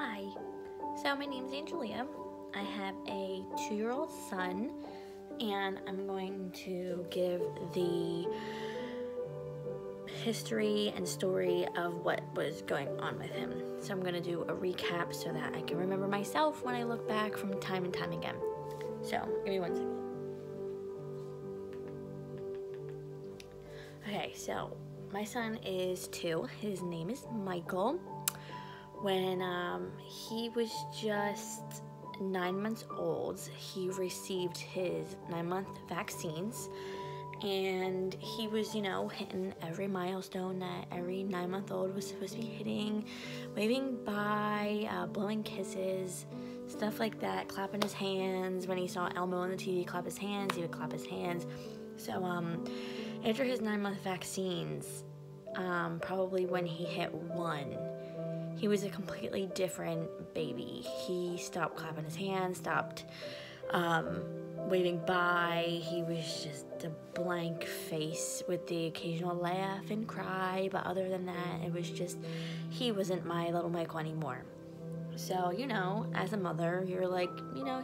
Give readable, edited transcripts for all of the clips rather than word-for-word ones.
Hi, so my name's Angelia. I have a 2-year-old son, and I'm going to give the history and story of what was going on with him. So I'm going to do a recap so that I can remember myself when I look back from time and time again. So, give me 1 second. Okay, so my son is 2. His name is Michael. When he was just 9 months old, he received his 9-month vaccines, and he was, hitting every milestone that every 9-month-old was supposed to be hitting, waving bye, blowing kisses, stuff like that, clapping his hands. When he saw Elmo on the TV clap his hands, he would clap his hands. So after his 9-month vaccines, probably when he hit 1, he was a completely different baby. He stopped clapping his hands, stopped waving bye. He was just a blank face with the occasional laugh and cry, but other than that, it was just, he wasn't my little Michael anymore. So, as a mother, you're like,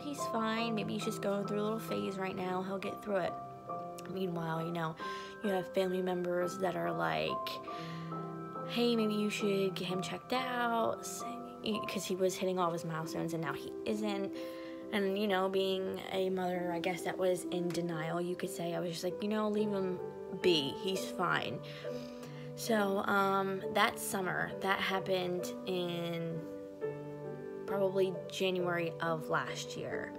he's fine. Maybe he's just going through a little phase right now. He'll get through it. Meanwhile, you have family members that are like, hey, maybe you should get him checked out, because he was hitting all of his milestones and now he isn't. And, being a mother, I guess that was in denial, you could say. I was just like, leave him be. He's fine. So, that summer, that happened in probably January of last year.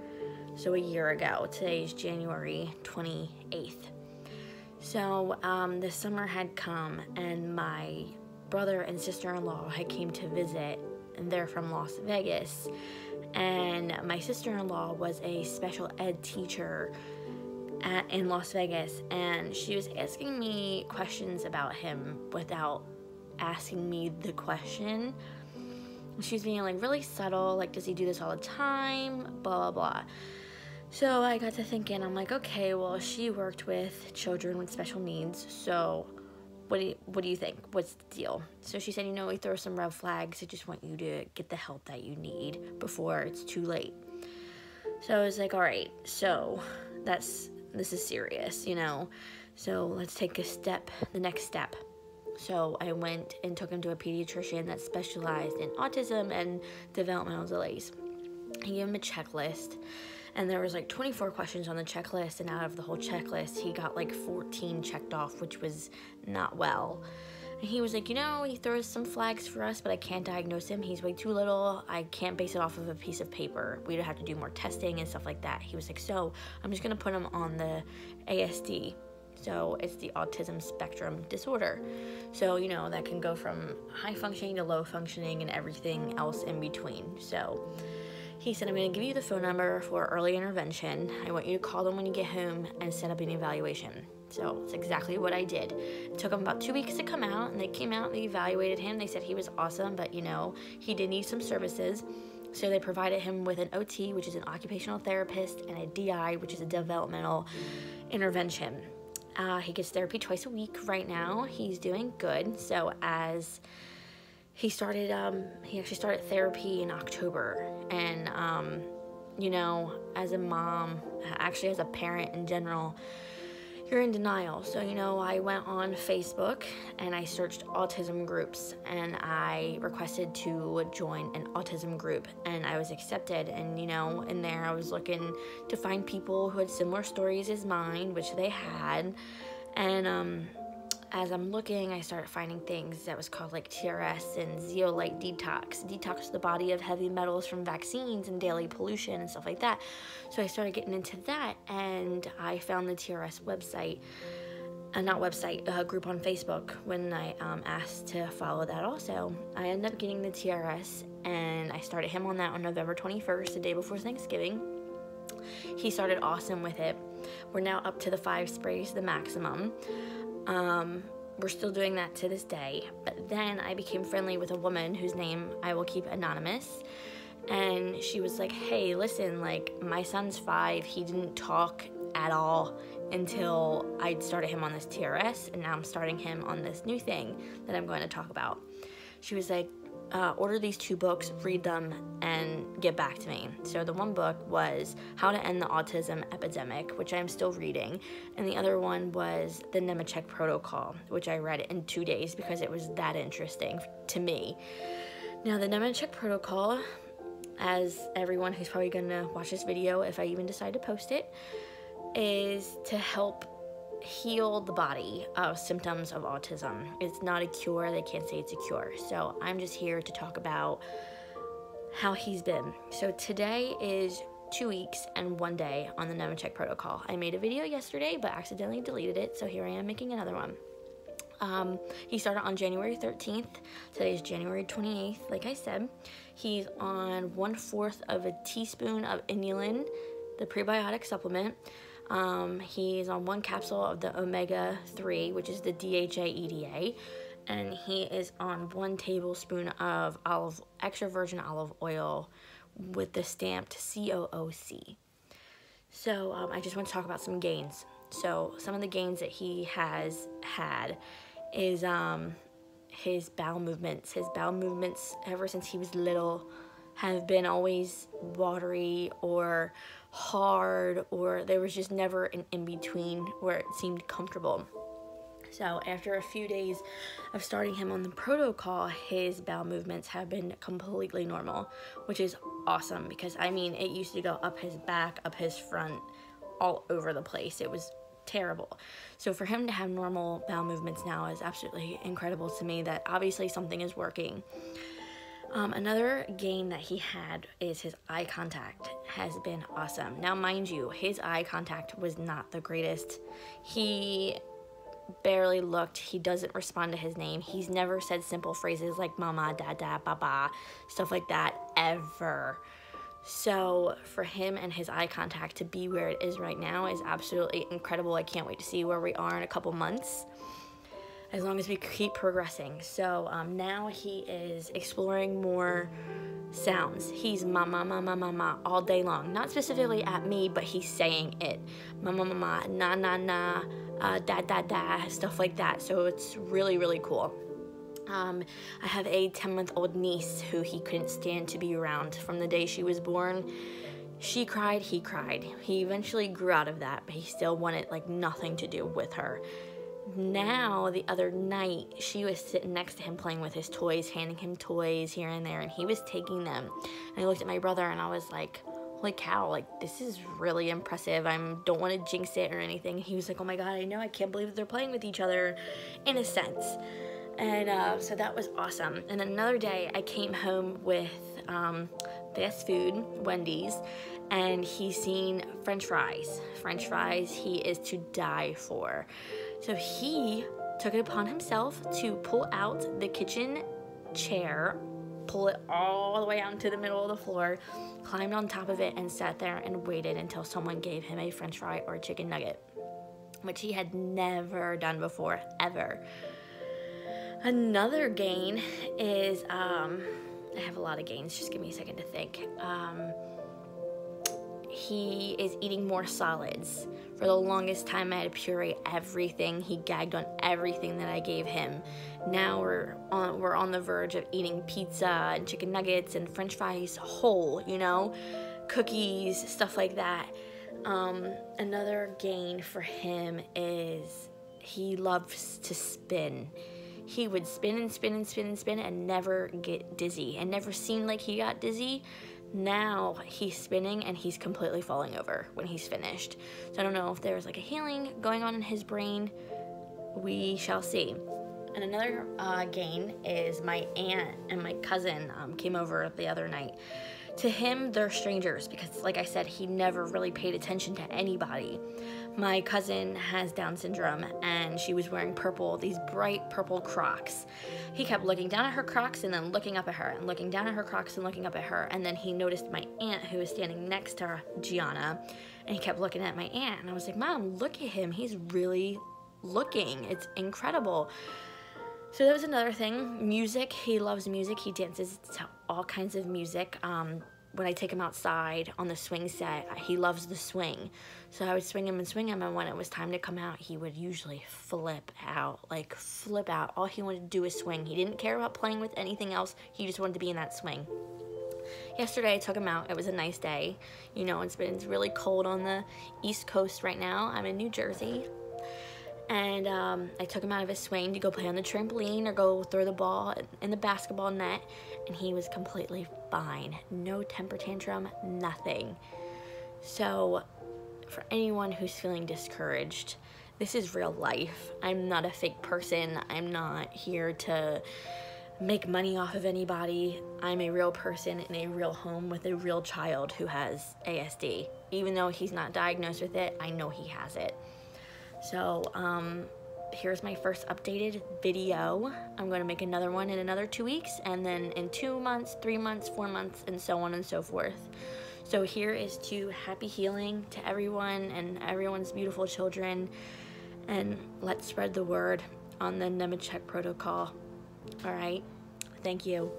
So a year ago. Today's January 28th. So, the summer had come and my brother and sister-in-law had came to visit, and they're from Las Vegas. And my sister-in-law was a special ed teacher in Las Vegas, and she was asking me questions about him without asking me the question. She was being like really subtle, like, does he do this all the time, blah blah blah. So I got to thinking, I'm like, okay, well, she worked with children with special needs, so what do you think? What's the deal? So she said, we throw some red flags. I just want you to get the help that you need before it's too late. So I was like, all right, so this is serious, So let's take the next step. So I went and took him to a pediatrician that specialized in autism and developmental delays. He gave him a checklist. And there was 24 questions on the checklist, and out of the whole checklist, he got 14 checked off, which was not well. And he was like, he throws some flags for us, but I can't diagnose him. He's way too little. I can't base it off of a piece of paper. We'd have to do more testing and stuff like that. He was like, so I'm just going to put him on the ASD. So it's the autism spectrum disorder. So, that can go from high functioning to low functioning and everything else in between. So he said, I'm going to give you the phone number for early intervention. I want you to call them when you get home and set up an evaluation. So it's exactly what I did. It took them about 2 weeks to come out, and they came out and they evaluated him. They said he was awesome, but, he did need some services. So they provided him with an OT, which is an occupational therapist, and a DI, which is a developmental intervention. He gets therapy twice a week right now. He's doing good. So as he actually started therapy in October, and, as a mom, actually as a parent in general, you're in denial. So, I went on Facebook and I searched autism groups, and I requested to join an autism group, and I was accepted. And, in there I was looking to find people who had similar stories as mine, which they had. And, as I'm looking, I started finding things that was called TRS and zeolite detox the body of heavy metals from vaccines and daily pollution and stuff like that. So I started getting into that, and I found the TRS website, group on Facebook when I asked to follow that also. I ended up getting the TRS, and I started him on that on November 21st, the day before Thanksgiving. He started awesome with it. We're now up to the 5 sprays, the maximum. We're still doing that to this day, but then I became friendly with a woman whose name I will keep anonymous, and she was like, hey, listen, my son's 5, he didn't talk at all until I started him on this TRS, and now I'm starting him on this new thing that I'm going to talk about. She was like, order these 2 books, read them, and get back to me. So the one book was How to End the Autism Epidemic, which I'm still reading, and the other one was The Nemechek Protocol, which I read in 2 days because it was that interesting to me. Now, the Nemechek Protocol, as everyone who's probably gonna watch this video, if I even decide to post it, is to help heal the body of symptoms of autism. It's not a cure. They can't say it's a cure. So I'm just here to talk about how he's been. So today is 2 weeks and 1 day on the Nemechek protocol. I made a video yesterday, but accidentally deleted it. So here I am making another one. He started on January 13th. Today is January 28th. Like I said, he's on 1/4 of a teaspoon of inulin, the prebiotic supplement. He's on 1 capsule of the omega-3, which is the DHA EDA, and he is on 1 tablespoon of extra virgin olive oil with the stamped COOC. So I just want to talk about some gains. So some of the gains that he has had is his bowel movements. His bowel movements ever since he was little have been always watery or hard, or there was just never an in-between where it seemed comfortable. So after a few days of starting him on the protocol, his bowel movements have been completely normal, which is awesome because, I mean, it used to go up his back, up his front, all over the place. It was terrible. So for him to have normal bowel movements now is absolutely incredible to me, that obviously something is working. Another gain that he had is his eye contact has been awesome. Now, mind you, his eye contact was not the greatest. He barely looked. He doesn't respond to his name. He's never said simple phrases like mama, dada, baba, stuff like that, ever. So for him and his eye contact to be where it is right now is absolutely incredible. I can't wait to see where we are in a couple months, as long as we keep progressing. So now he is exploring more sounds. He's mama, mama, mama all day long. Not specifically at me, but he's saying it. Mama, mama, na, na, na, da, da, da, stuff like that. So it's really, really cool. I have a 10-month-old niece who he couldn't stand to be around from the day she was born. She cried, he cried. He eventually grew out of that, but he still wanted like nothing to do with her. Now, the other night, she was sitting next to him playing with his toys, handing him toys here and there, and he was taking them. And I looked at my brother and I was like, holy cow, like, this is really impressive. I don't want to jinx it or anything. He was like, oh my God, I know, I can't believe they're playing with each other, in a sense. And so that was awesome. And another day, I came home with fast food, Wendy's, and he's seen French fries. French fries he is to die for. So he took it upon himself to pull out the kitchen chair, pull it all the way out into the middle of the floor, climbed on top of it, and sat there and waited until someone gave him a French fry or a chicken nugget, which he had never done before, ever. Another gain is, I have a lot of gains, just give me a second to think. He is eating more solids. For the longest time, I had to puree everything. He gagged on everything that I gave him. Now we're on the verge of eating pizza and chicken nuggets and French fries whole, you know, cookies, stuff like that. Another gain for him is he loves to spin. He would spin and spin and spin and spin and never get dizzy, and never seemed like he got dizzy. Now he's spinning and he's completely falling over when he's finished. So I don't know if there's like a healing going on in his brain. We shall see. And another gain is my aunt and my cousin came over the other night. To him, they're strangers because, like I said, he never really paid attention to anybody. My cousin has Down syndrome, and she was wearing purple, these bright purple Crocs. He kept looking down at her Crocs and then looking up at her, and looking down at her Crocs and looking up at her. And then he noticed my aunt, who was standing next to her, Gianna, and he kept looking at my aunt. And I was like, Mom, look at him. He's really looking. It's incredible. So that was another thing. Music. He loves music. He dances to all kinds of music. when I take him outside on the swing set, he loves the swing. So I would swing him, and when it was time to come out, he would usually flip out, like flip out. All he wanted to do was swing. He didn't care about playing with anything else. He just wanted to be in that swing. Yesterday I took him out. It was a nice day. You know, it's really cold on the East Coast right now. I'm in New Jersey. And I took him out of his swing to go play on the trampoline or go throw the ball in the basketball net, and he was completely fine. No temper tantrum, nothing. So for anyone who's feeling discouraged, this is real life. I'm not a fake person. I'm not here to make money off of anybody. I'm a real person in a real home with a real child who has ASD. Even though he's not diagnosed with it, I know he has it. So here's my first updated video. I'm going to make another one in another 2 weeks, and then in 2 months, 3 months, 4 months, and so on and so forth. So here is to happy healing to everyone and everyone's beautiful children, and let's spread the word on the Nemechek protocol. All right, thank you.